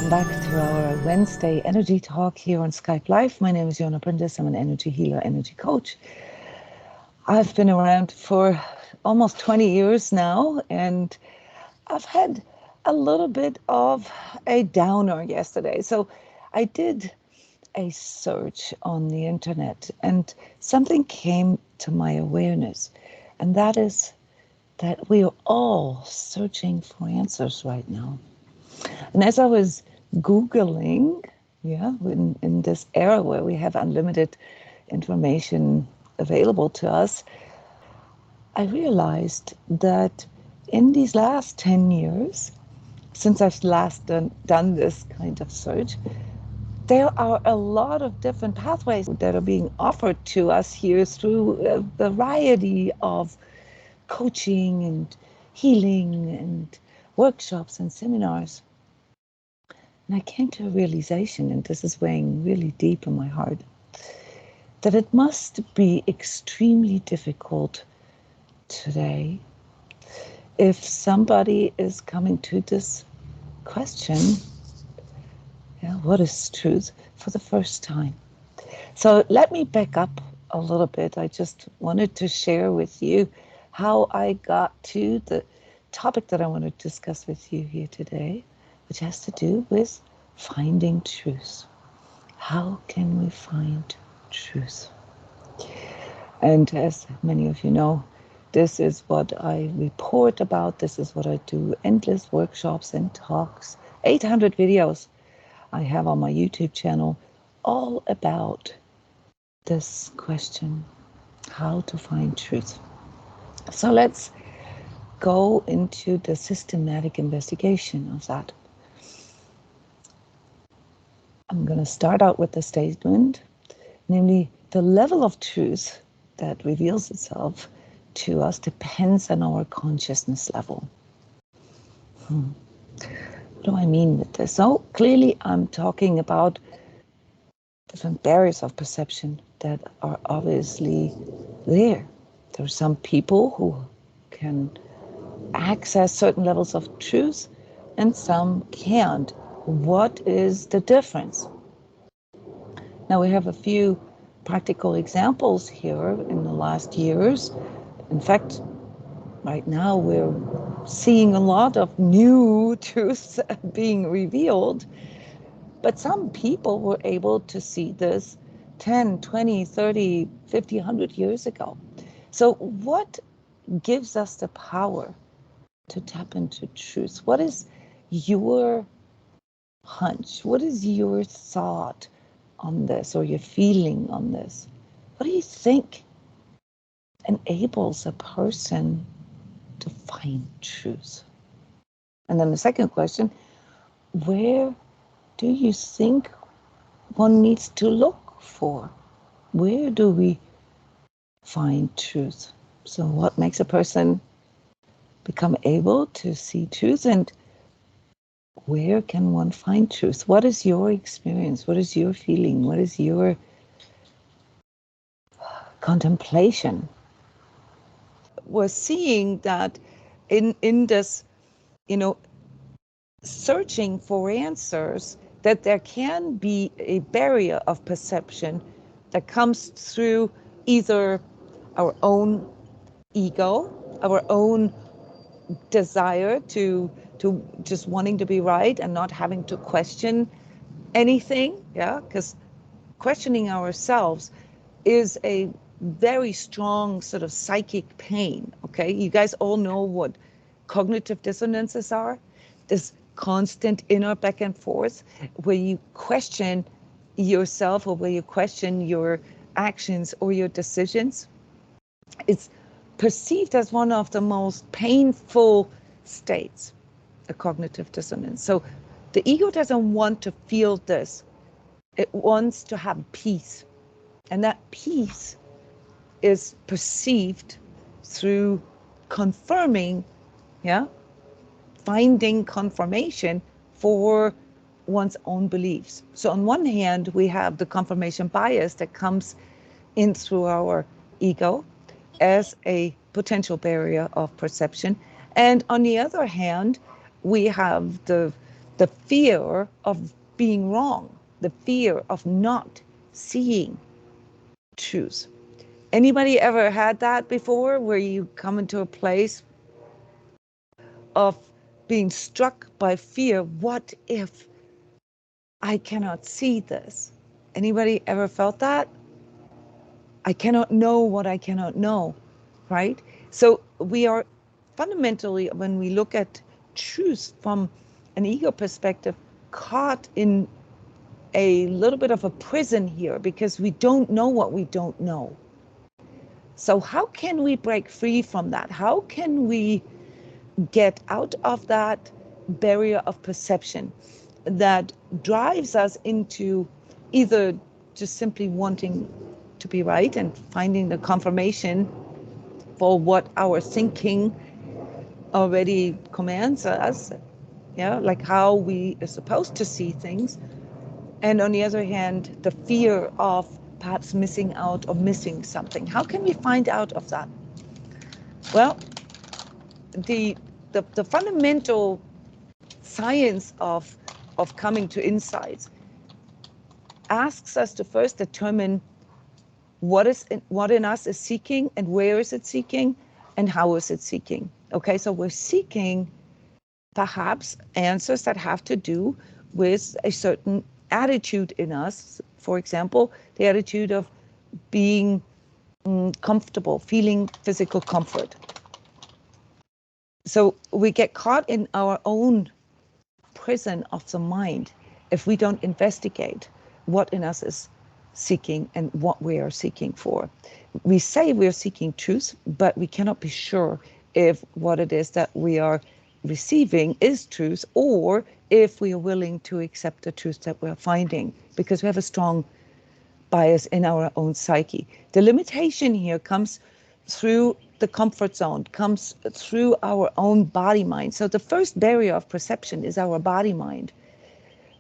welcome back to our Wednesday energy talk here on Skype Live. My name is Jona Bryndis. I'm an energy healer, energy coach. I've been around for almost 20 years now, and I've had a little bit of a downer yesterday. So I did a search on the internet, and something came to my awareness, and that is that we are all searching for answers right now. And as I was Googling, in this era where we have unlimited information available to us, I realized that in these last 10 years, since I've last done this kind of search, there are a lot of different pathways that are being offered to us here through a variety of coaching and healing and workshops and seminars. And I came to a realization, and this is weighing really deep in my heart, that it must be extremely difficult today if somebody is coming to this question, what is truth, for the first time. So let me back up a little bit. I just wanted to share with you how I got to the topic that I want to discuss with you here today, which has to do with finding truth. How can we find truth? And as many of you know, this is what I report about. This is what I do. Endless workshops and talks, 800 videos I have on my YouTube channel, all about this question, how to find truth. So let's go into the systematic investigation of that. I'm going to start out with the statement, namely, the level of truth that reveals itself to us depends on our consciousness level. What do I mean with this? So clearly I'm talking about different barriers of perception that are obviously there. There are some people who can access certain levels of truth and some can't. What is the difference? Now we have a few practical examples here in the last years. In fact, right now we're seeing a lot of new truths being revealed, but some people were able to see this 10, 20, 30, 50, 100 years ago. So what gives us the power to tap into truth? What is your hunch? What is your thought on this, or your feeling on this? What do you think enables a person to find truth? And then the second question, where do you think one needs to look for? Where do we find truth? So what makes a person become able to see truth, and where can one find truth? What is your experience? What is your feeling? What is your contemplation? We're seeing that in this, searching for answers, that there can be a barrier of perception that comes through either our own ego, our own desire to just wanting to be right and not having to question anything, because questioning ourselves is a very strong sort of psychic pain, okay? You guys all know what cognitive dissonances are. This constant inner back and forth where you question yourself, or where you question your actions or your decisions. It's perceived as one of the most painful states, a cognitive dissonance. So the ego doesn't want to feel this. It wants to have peace. And that peace is perceived through confirming, finding confirmation for one's own beliefs. So on one hand, we have the confirmation bias that comes in through our ego as a potential barrier of perception. And on the other hand, we have the the fear of being wrong, the fear of not seeing truth. Anybody ever had that before, where you come into a place of being struck by fear? What if I cannot see this? Anybody ever felt that? I cannot know what I cannot know, right? So we are fundamentally, when we look at truth from an ego perspective, caught in a little bit of a prison here, because we don't know what we don't know. So how can we break free from that? How can we get out of that barrier of perception that drives us into either just simply wanting to be right and finding the confirmation for what our thinking already commands us, yeah, like how we are supposed to see things, and on the other hand, the fear of perhaps missing out or missing something. How can we find out of that? Well, the fundamental science of coming to insights asks us to first determine what in us is seeking, and where is it seeking, and how is it seeking. Okay, so we're seeking perhaps answers that have to do with a certain attitude in us. For example, the attitude of being comfortable, feeling physical comfort. So we get caught in our own prison of the mind if we don't investigate what in us is seeking and what we are seeking for. We say we're seeking truth, but we cannot be sure if what it is that we are receiving is truth, or if we are willing to accept the truth that we're finding, because we have a strong bias in our own psyche. The limitation here comes through the comfort zone, comes through our own body mind. So the first barrier of perception is our body mind,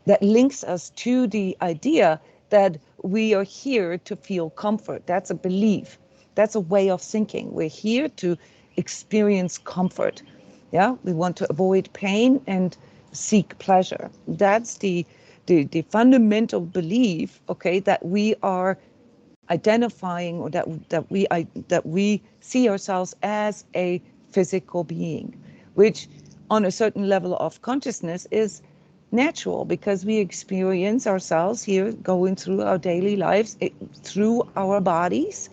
that links us to the idea that we are here to feel comfort. That's a belief. That's a way of thinking. We're here to experience comfort. Yeah, we want to avoid pain and seek pleasure. That's the fundamental belief, okay, that we are identifying, or that we see ourselves as a physical being, which on a certain level of consciousness is natural, because we experience ourselves here going through our daily lives through our bodies,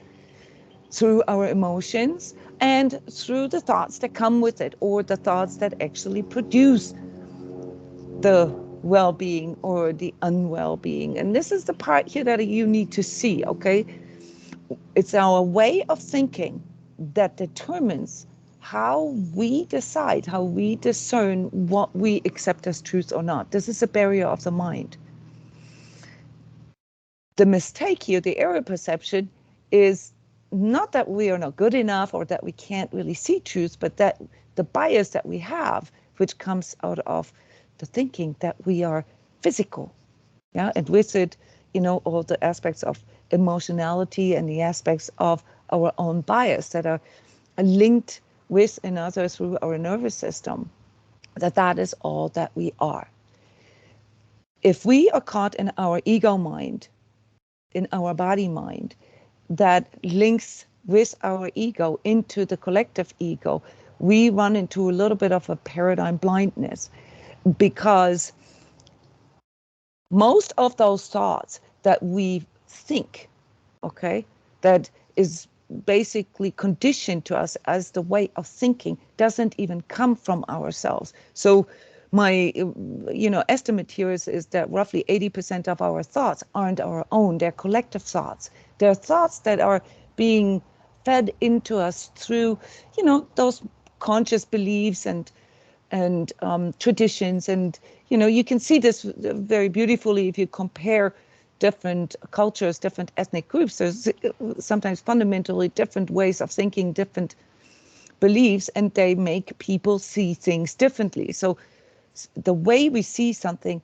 through our emotions, and through the thoughts that come with it, or the thoughts that actually produce the well-being or the unwell-being. And this is the part here that you need to see, okay? It's our way of thinking that determines how we decide, how we discern what we accept as truth or not. This is a barrier of the mind. The mistake here, the error perception, is not that we are not good enough or that we can't really see truth, but that the bias that we have, which comes out of the thinking that we are physical, yeah, and with it, all the aspects of emotionality and the aspects of our own bias that are linked with another through our nervous system, that is all that we are. If we are caught in our ego mind, in our body mind, that links with our ego into the collective ego, we run into a little bit of a paradigm blindness, because most of those thoughts that we think, okay, that is basically conditioned to us as the way of thinking, doesn't even come from ourselves. So my estimate here is that roughly 80% of our thoughts aren't our own. They're collective thoughts. They're thoughts that are being fed into us through those conscious beliefs and traditions. And you can see this very beautifully if you compare different cultures, different ethnic groups. There's sometimes fundamentally different ways of thinking, different beliefs, and they make people see things differently. So the way we see something,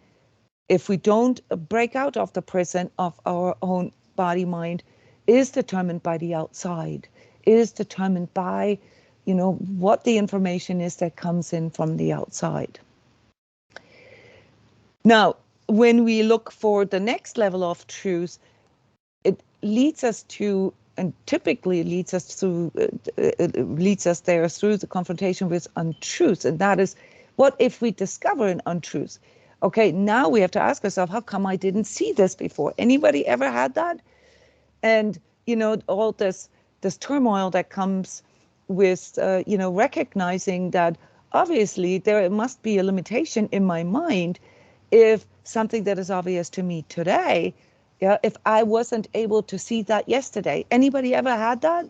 if we don't break out of the prison of our own body mind, is determined by the outside, is determined by what the information is that comes in from the outside. Now, when we look for the next level of truth, it leads us to, and typically leads us through, leads us there through the confrontation with untruth. And that is, what if we discover an untruth? Okay, now we have to ask ourselves, how come I didn't see this before? Anybody ever had that? And, all this turmoil that comes with, recognizing that obviously there must be a limitation in my mind if something that is obvious to me today, yeah, if I wasn't able to see that yesterday. Anybody ever had that?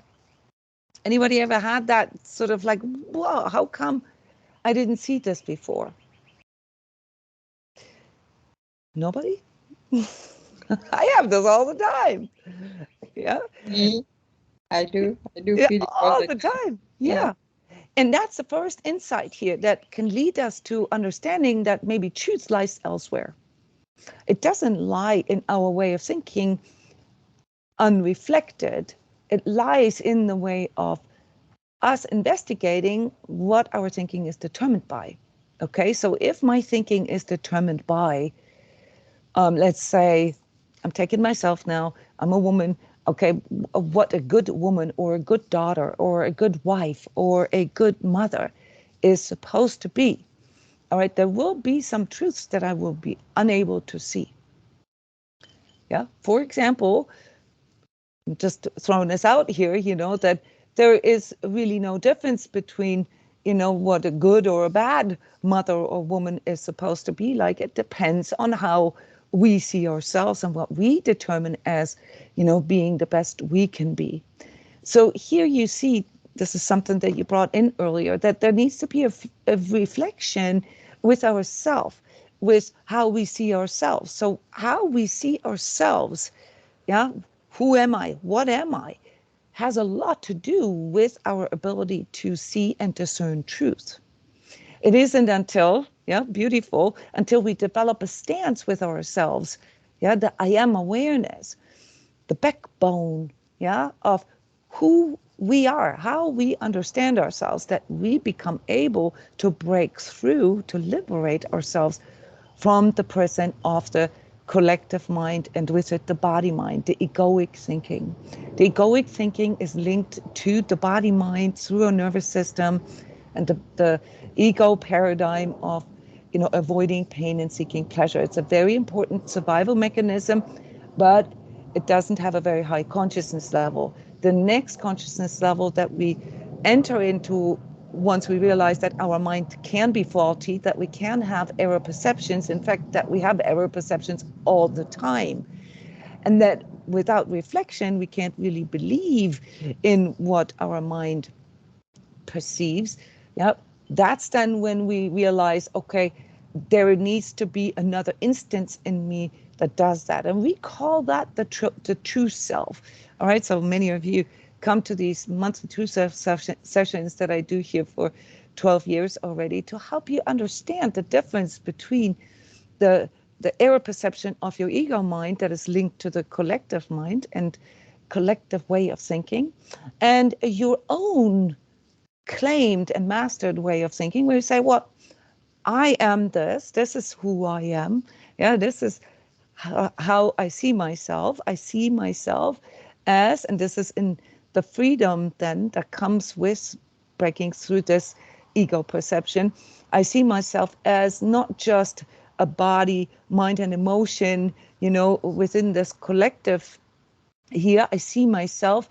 Anybody ever had that sort of like, whoa, how come I didn't see this before? Nobody? I have this all the time. Yeah. I do Yeah, feel it all the time. Yeah. And that's the first insight here that can lead us to understanding that maybe truth lies elsewhere. It doesn't lie in our way of thinking unreflected. It lies in the way of us investigating what our thinking is determined by. Okay, so if my thinking is determined by, let's say, I'm taking myself now, I'm a woman, okay, what a good woman or a good daughter or a good wife or a good mother is supposed to be. All right, there will be some truths that I will be unable to see. Yeah, for example, just throwing this out here, that there is really no difference between, what a good or a bad mother or woman is supposed to be like. It depends on how we see ourselves and what we determine as, being the best we can be. So here you see, this is something that you brought in earlier, that there needs to be a reflection with ourselves, with how we see ourselves. So how we see ourselves, yeah, who am I? What am I? Has a lot to do with our ability to see and discern truth. It isn't until, beautiful, until we develop a stance with ourselves, the I am awareness, the backbone, of who we are, how we understand ourselves, that we become able to break through, to liberate ourselves from the prison of the collective mind, and with it the body mind, the egoic thinking. The egoic thinking is linked to the body mind through our nervous system, and the ego paradigm of avoiding pain and seeking pleasure. It's a very important survival mechanism, but it doesn't have a very high consciousness level. The next consciousness level that we enter into, once we realize that our mind can be faulty, that we can have error perceptions, in fact, that we have error perceptions all the time, and that without reflection, we can't really believe in what our mind perceives. Yep. That's then when we realize, okay, there needs to be another instance in me that does that. And we call that the true self. All right. So many of you come to these monthly true self sessions that I do here for 12 years already to help you understand the difference between the error perception of your ego mind that is linked to the collective mind and collective way of thinking, and your own claimed and mastered way of thinking, where you say, well, I am this is who I am. Yeah, this is how I see myself. I see myself as, and this is in the freedom then that comes with breaking through this ego perception. I see myself as not just a body, mind, and emotion, within this collective here. I see myself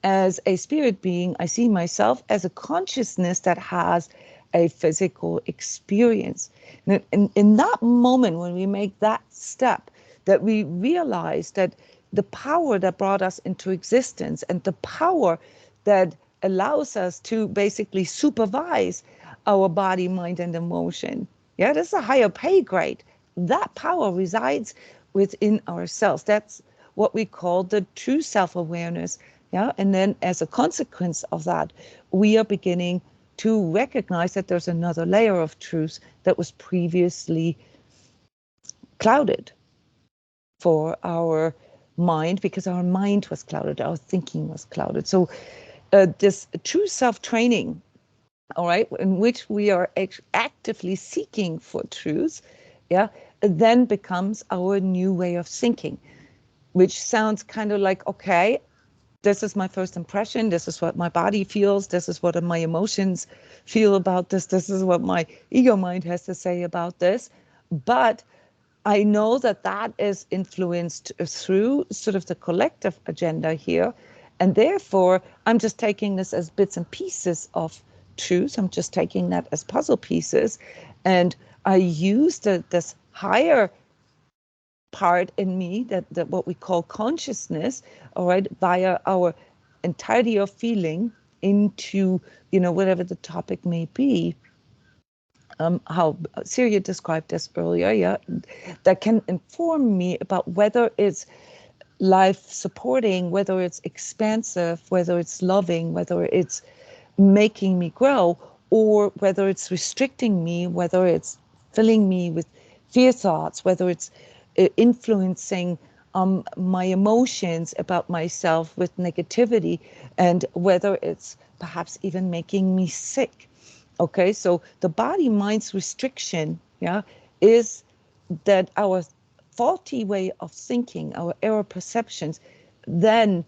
as a spirit being. I see myself as a consciousness that has a physical experience. And in that moment, when we make that step, that we realize that the power that brought us into existence and the power that allows us to basically supervise our body, mind, and emotion. Yeah, this is a higher pay grade. That power resides within ourselves. That's what we call the true self-awareness. Yeah, and then as a consequence of that, we are beginning to recognize that there's another layer of truth that was previously clouded for our mind, because our mind was clouded, our thinking was clouded. So this true self-training, all right, in which we are actively seeking for truth, yeah, then becomes our new way of thinking, which sounds kind of like, okay, this is my first impression. This is what my body feels. This is what my emotions feel about this. This is what my ego mind has to say about this. But I know that that is influenced through sort of the collective agenda here. And therefore, I'm just taking this as bits and pieces of truth. I'm just taking that as puzzle pieces. And I use this higher part in me, that what we call consciousness, all right, via our entirety of feeling into, whatever the topic may be. How Syria described this earlier, yeah, that can inform me about whether it's life supporting, whether it's expansive, whether it's loving, whether it's making me grow, or whether it's restricting me, whether it's filling me with fear thoughts, whether it's influencing my emotions about myself with negativity, and whether it's perhaps even making me sick. Okay, so the body-mind's restriction, yeah, is that our faulty way of thinking, our error perceptions, then,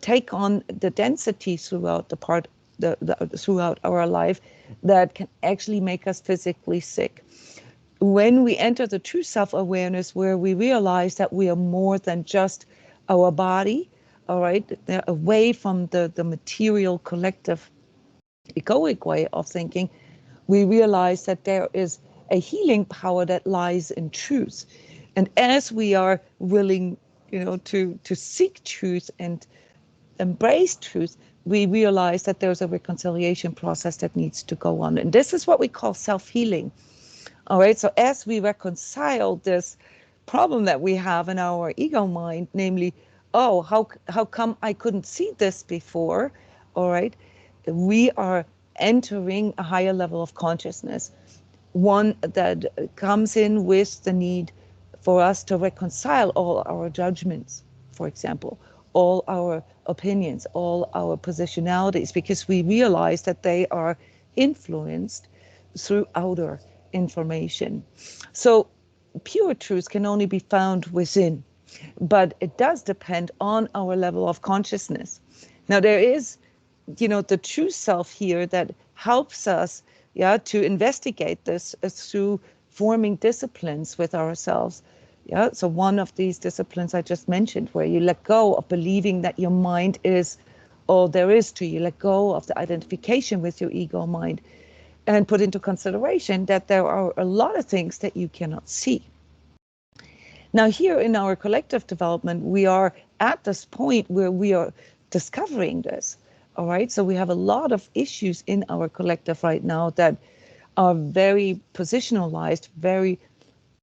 take on the density throughout throughout our life that can actually make us physically sick. When we enter the true self-awareness, where we realize that we are more than just our body, all right, away from the material collective egoic way of thinking, we realize that there is a healing power that lies in truth. And as we are willing, to seek truth and embrace truth, we realize that there's a reconciliation process that needs to go on. And this is what we call self-healing. All right, so as we reconcile this problem that we have in our ego mind, namely, oh, how come I couldn't see this before? All right, we are entering a higher level of consciousness, one that comes in with the need for us to reconcile all our judgments, for example, all our opinions, all our positionalities, because we realize that they are influenced through outer information. So pure truth can only be found within, but it does depend on our level of consciousness. Now, there is, the true self here that helps us, yeah, to investigate this through forming disciplines with ourselves. Yeah, so one of these disciplines I just mentioned, where you let go of believing that your mind is all there is to you, let go of the identification with your ego mind, and put into consideration that there are a lot of things that you cannot see. Now, here in our collective development, we are at this point where we are discovering this. All right, so we have a lot of issues in our collective right now that are very positionalized, very,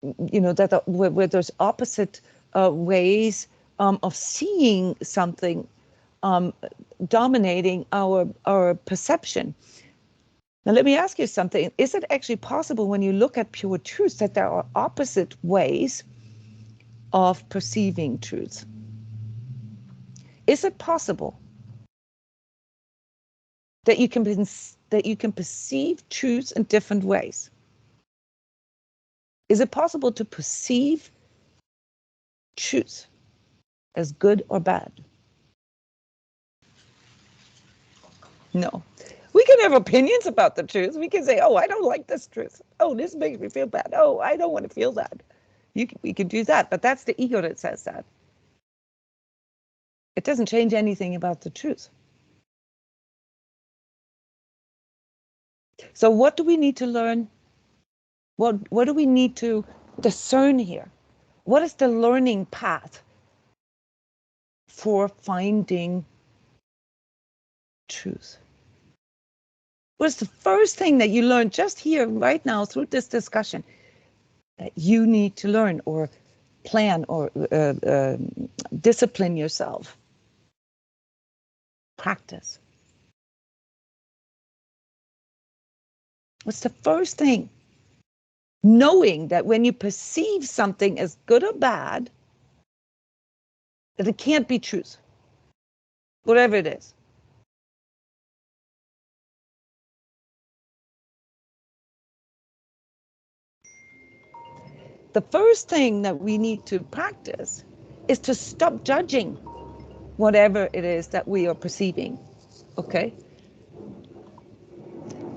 where there's opposite ways of seeing something dominating our perception. Now, let me ask you something. Is it actually possible, when you look at pure truth, that there are opposite ways of perceiving truth? Is it possible that you can perceive truth in different ways? Is it possible to perceive truth as good or bad? No. We can have opinions about the truth. We can say, oh, I don't like this truth. Oh, this makes me feel bad. Oh, I don't want to feel that. We can do that, but that's the ego that says that. It doesn't change anything about the truth. So what do we need to learn? What do we need to discern here? What is the learning path for finding truth? What's the first thing that you learn just here, right now, through this discussion, that you need to learn or plan or discipline yourself? Practice. What's the first thing? Knowing that when you perceive something as good or bad, that it can't be truth, whatever it is. the first thing that we need to practice is to stop judging whatever it is that we are perceiving. Okay?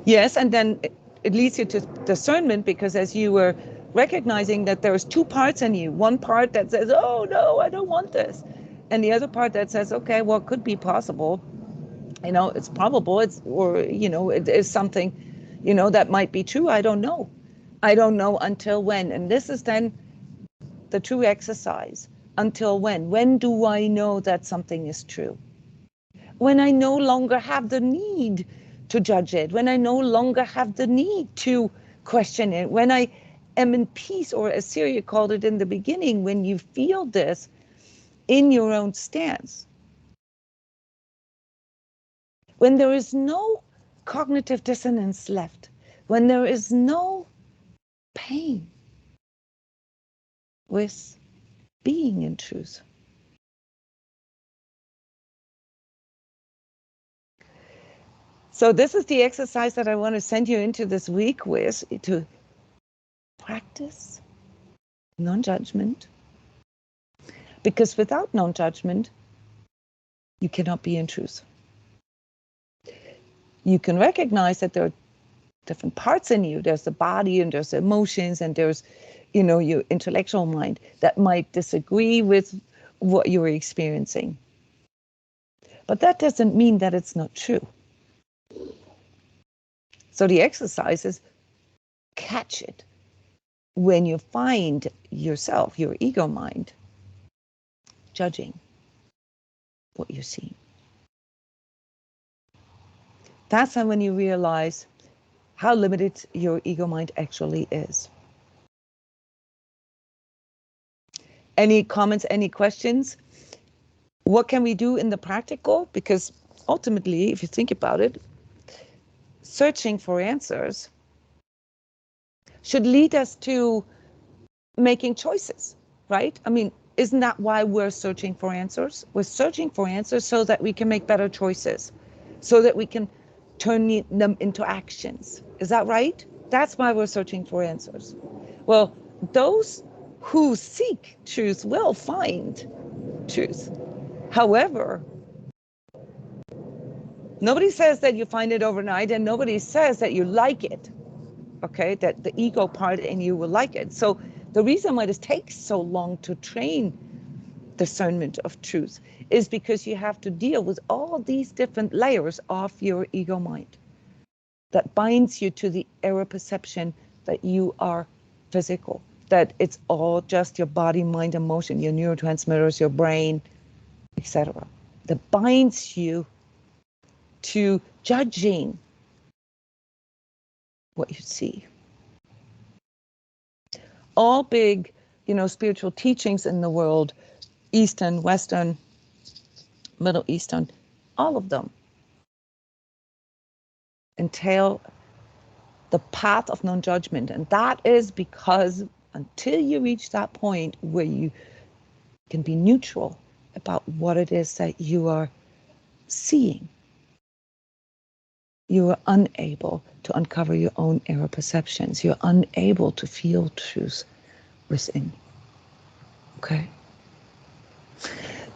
Yes, and then it leads you to discernment, because as you were recognizing that there's two parts in you, one part that says, oh no, I don't want this, and the other part that says, okay, well, it could be possible, it's probable, it is something, that might be true. I don't know until when. And this is then the true exercise. Until when do I know that something is true? When I no longer have the need to judge it, when I no longer have the need to question it, when I am in peace, or as Syria called it in the beginning, when you feel this in your own stance, when there is no cognitive dissonance left, when there is no pain with being in truth. So this is the exercise that I want to send you into this week with, to practice non-judgment. Because without non-judgment, you cannot be in truth. You can recognize that there are different parts in you. There's the body, and there's the emotions, and there's, your intellectual mind that might disagree with what you're experiencing. But that doesn't mean that it's not true. So the exercise is catch it when you find yourself, your ego mind, judging what you see. That's when you realize how limited your ego mind actually is. Any comments, any questions? What can we do in the practical? Because ultimately, if you think about it, searching for answers should lead us to making choices, right? I mean, isn't that why we're searching for answers? We're searching for answers so that we can make better choices, so that we can turn them into actions. Is that right? That's why we're searching for answers. Well, those who seek truth will find truth. However, nobody says that you find it overnight, and nobody says that you like it, okay? That the ego part in you will like it. So the reason why this takes so long to train discernment of truth is because you have to deal with all these different layers of your ego mind that binds you to the error perception that you are physical, that it's all just your body, mind, emotion, your neurotransmitters, your brain, etc. That binds you to judging what you see. All big, spiritual teachings in the world, Eastern, Western, Middle Eastern, all of them entail the path of non-judgment. And that is because until you reach that point where you can be neutral about what it is that you are seeing, you are unable to uncover your own error perceptions. You're unable to feel truth within. Okay?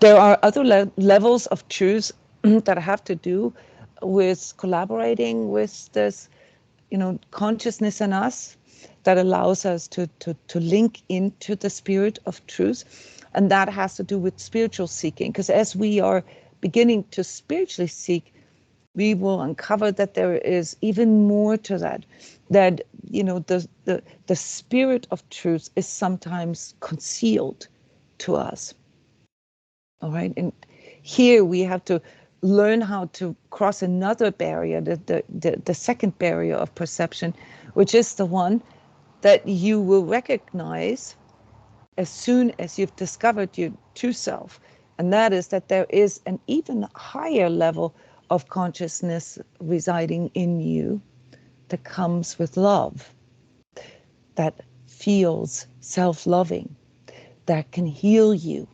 There are other levels of truth that have to do with collaborating with this, consciousness in us that allows us to link into the spirit of truth. And that has to do with spiritual seeking, because as we are beginning to spiritually seek, we will uncover that there is even more to that, the spirit of truth is sometimes concealed to us. All right. And here we have to learn how to cross another barrier, the second barrier of perception, which is the one that you will recognize as soon as you've discovered your true self. And that is that there is an even higher level of consciousness residing in you that comes with love, that feels self-loving, that can heal you.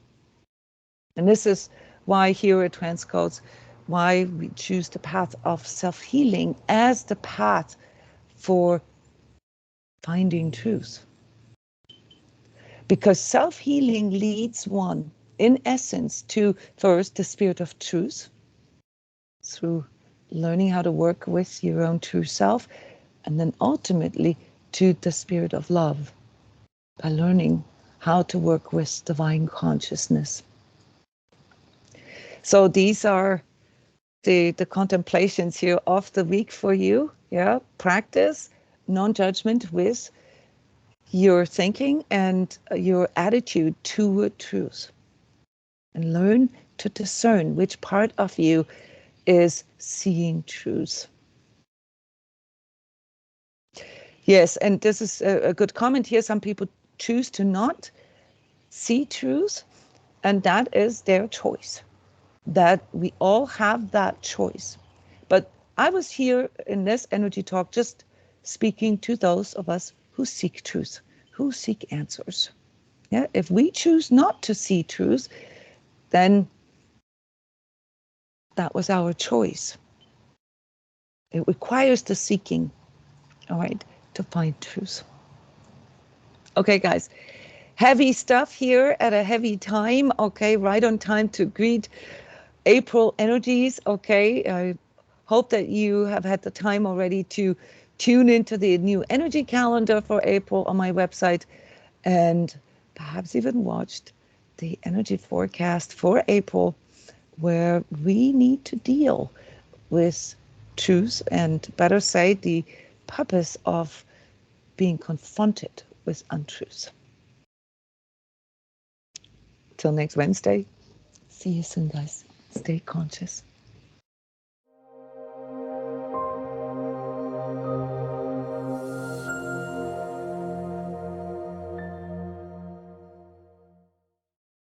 And this is why here at transCODES, why we choose the path of self-healing as the path for finding truth. Because self-healing leads one, in essence, to first the spirit of truth, through learning how to work with your own true self, and then ultimately to the spirit of love, by learning how to work with divine consciousness. So these are the contemplations here of the week for you. Yeah, practice non-judgment with your thinking and your attitude toward truth, and learn to discern which part of you is seeing truth. Yes, and this is a good comment here. Some people choose to not see truth, and that is their choice. That we all have that choice. But I was here in this energy talk just speaking to those of us who seek truth, who seek answers. Yeah, if we choose not to see truth, then that was our choice. It requires the seeking, all right, to find truth. Okay, guys, heavy stuff here at a heavy time. Okay, right on time to greet April energies. Okay, I hope that you have had the time already to tune into the new energy calendar for April on my website, and perhaps even watched the energy forecast for April, where we need to deal with truth, and better say the purpose of being confronted with untruth. Till next Wednesday, see you soon, guys. Stay conscious.